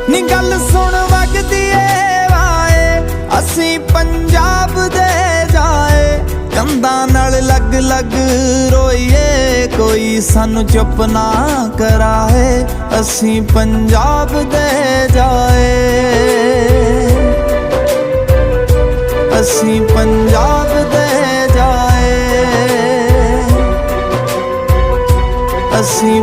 ਨੀ ਗੱਲ ਸੁਣ ਵਗਦੀ ਏ ਵਾਏ, ਅਸੀਂ ਪੰਜਾਬ ਦੇ ਜਾਏ। ਕੰਧਾਂ ਨਾਲ ਲੱਗ ਲੱਗ ਰੋਈਏ, ਕੋਈ ਸਾਨੂੰ ਚੁੱਪ ਨਾ ਕਰਾਏ। ਅਸੀਂ ਪੰਜਾਬ ਦੇ ਜਾਏ, ਅਸੀਂ ਪੰਜਾਬ ਦੇ ਜਾਏ, ਅਸੀਂ